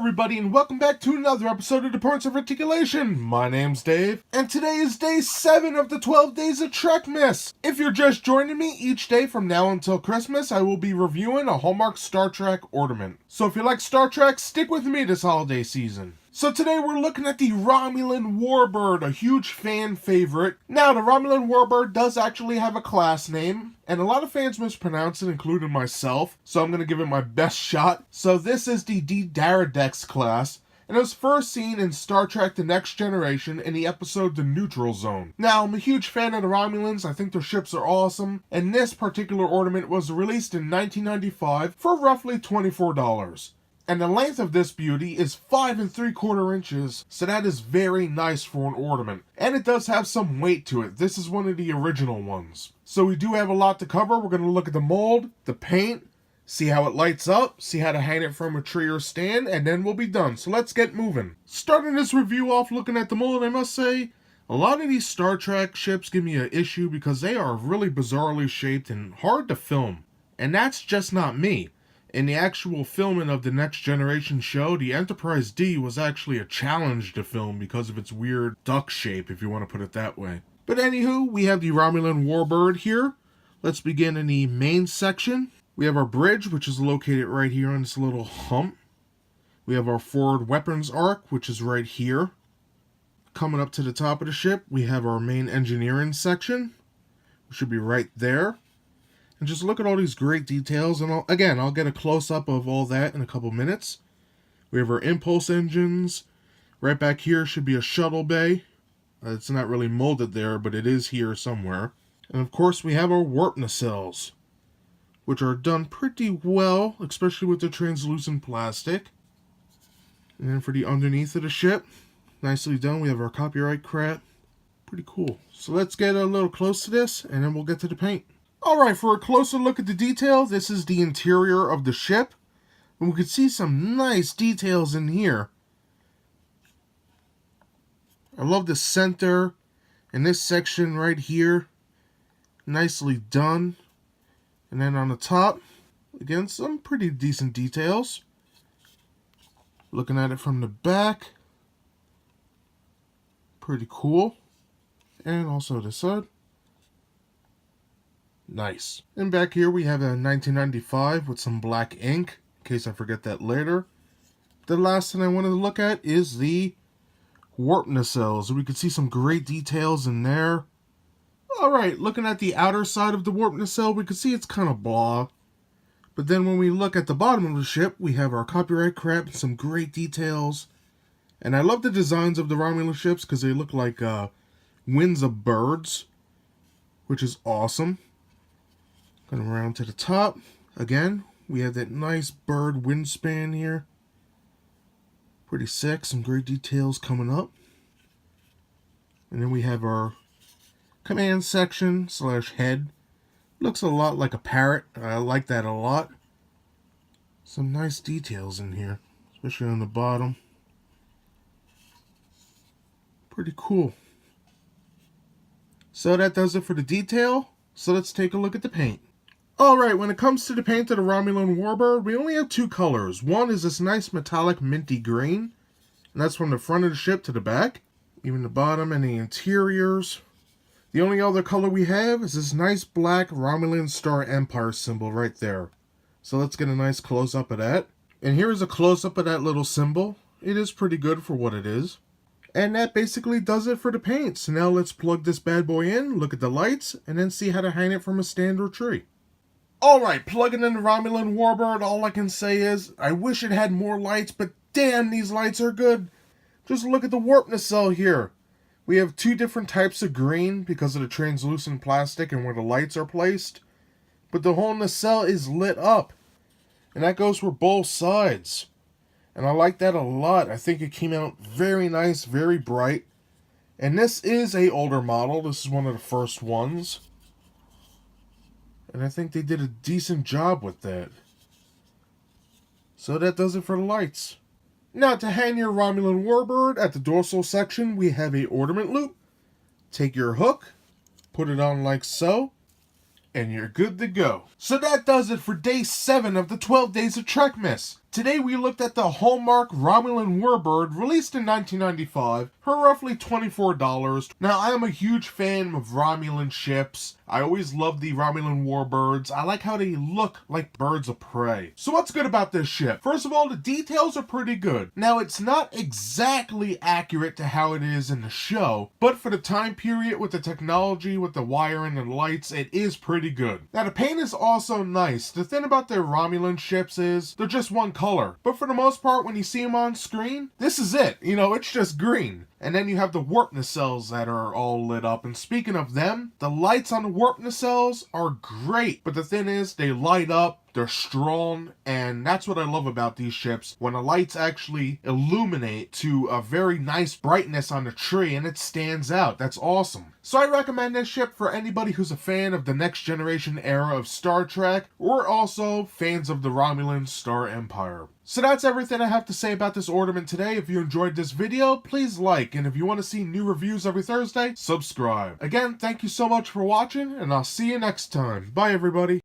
everybody, and welcome back to another episode of The Points of Articulation. My name's Dave, and today is day 7 of the 12 Days of Trekmas. If you're just joining me, each day from now until Christmas, I will be reviewing a Hallmark Star Trek Ornament. So if you like Star Trek, stick with me this holiday season. So today we're looking at the Romulan Warbird, a huge fan favorite. Now, the Romulan Warbird does actually have a class name, and a lot of fans mispronounce it, including myself, so I'm going to give it my best shot. So this is the D-Daradex class, and it was first seen in Star Trek The Next Generation in the episode The Neutral Zone. Now, I'm a huge fan of the Romulans, I think their ships are awesome, and this particular ornament was released in 1995 for roughly $24. And the length of this beauty is 5 3/4 inches, so that is very nice for an ornament. And it does have some weight to it. This is one of the original ones. So we do have a lot to cover. We're going to look at the mold, the paint, see how it lights up, see how to hang it from a tree or stand, and then we'll be done. So let's get moving. Starting this review off looking at the mold, I must say, a lot of these Star Trek ships give me an issue because they are really bizarrely shaped and hard to film. And that's just not me. In the actual filming of the Next Generation show, the Enterprise D was actually a challenge to film because of its weird duck shape, if you want to put it that way. But anywho, we have the Romulan Warbird here. Let's begin in the main section. We have our bridge, which is located right here on this little hump. We have our forward weapons arc, which is right here. Coming up to the top of the ship, we have our main engineering section, which should be right there. And just look at all these great details, and I'll get a close-up of all that in a couple minutes. We have our impulse engines. Right back here should be a shuttle bay. It's not really molded there, but it is here somewhere. And of course we have our warp nacelles, which are done pretty well, especially with the translucent plastic. And then for the underneath of the ship, nicely done, we have our copyright crap. Pretty cool. So let's get a little close to this, and then we'll get to the paint. Alright, for a closer look at the detail, this is the interior of the ship. And we can see some nice details in here. I love the center and this section right here. Nicely done. And then on the top, again, some pretty decent details. Looking at it from the back. Pretty cool. And also this side. Nice. And back here we have a 1995 with some black ink, in case I forget that later. The last thing I wanted to look at is the warp nacelles. We can see some great details in there. Alright, looking at the outer side of the warp nacelle, we can see it's kind of blah. But then when we look at the bottom of the ship, we have our copyright crap and some great details. And I love the designs of the Romulan ships because they look like wings of birds, which is awesome. Going around to the top. Again, we have that nice bird wingspan here. Pretty sick. Some great details coming up. And then we have our command section / head. Looks a lot like a parrot. I like that a lot. Some nice details in here, especially on the bottom. Pretty cool. So that does it for the detail. So let's take a look at the paint. Alright, when it comes to the paint of the Romulan Warbird, we only have 2 colors. One is this nice metallic minty green, and that's from the front of the ship to the back. Even the bottom and the interiors. The only other color we have is this nice black Romulan Star Empire symbol right there. So let's get a nice close-up of that. And here is a close-up of that little symbol. It is pretty good for what it is. And that basically does it for the paint. So now let's plug this bad boy in, look at the lights, and then see how to hang it from a stand or tree. Alright, plugging in the Romulan Warbird, all I can say is, I wish it had more lights, but damn, these lights are good. Just look at the warp nacelle here. We have 2 different types of green because of the translucent plastic and where the lights are placed. But the whole nacelle is lit up. And that goes for both sides. And I like that a lot. I think it came out very nice, very bright. And this is an older model. This is one of the first ones. And I think they did a decent job with that. So that does it for the lights. Now to hang your Romulan Warbird, at the dorsal section we have a ornament loop. Take your hook, put it on like so, and you're good to go. So that does it for day 7 of the 12 Days of Trekmas. Today we looked at the Hallmark Romulan Warbird, released in 1995, for roughly $24. Now, I am a huge fan of Romulan ships. I always love the Romulan Warbirds. I like how they look like birds of prey. So what's good about this ship? First of all, the details are pretty good. Now, it's not exactly accurate to how it is in the show, but for the time period with the technology, with the wiring and lights, it is pretty good. Now, the paint is also nice. The thing about their Romulan ships is they're just one color. But for the most part, when you see them on screen, this is it. It's just green. And then you have the warp nacelles that are all lit up. And speaking of them, the lights on the warp nacelles are great. But the thing is, they light up. They're strong, and that's what I love about these ships, when the lights actually illuminate to a very nice brightness on the tree, and it stands out. That's awesome. So I recommend this ship for anybody who's a fan of the Next Generation era of Star Trek, or also fans of the Romulan Star Empire. So that's everything I have to say about this ornament today. If you enjoyed this video, please like, and if you want to see new reviews every Thursday, subscribe. Again, thank you so much for watching, and I'll see you next time. Bye, everybody.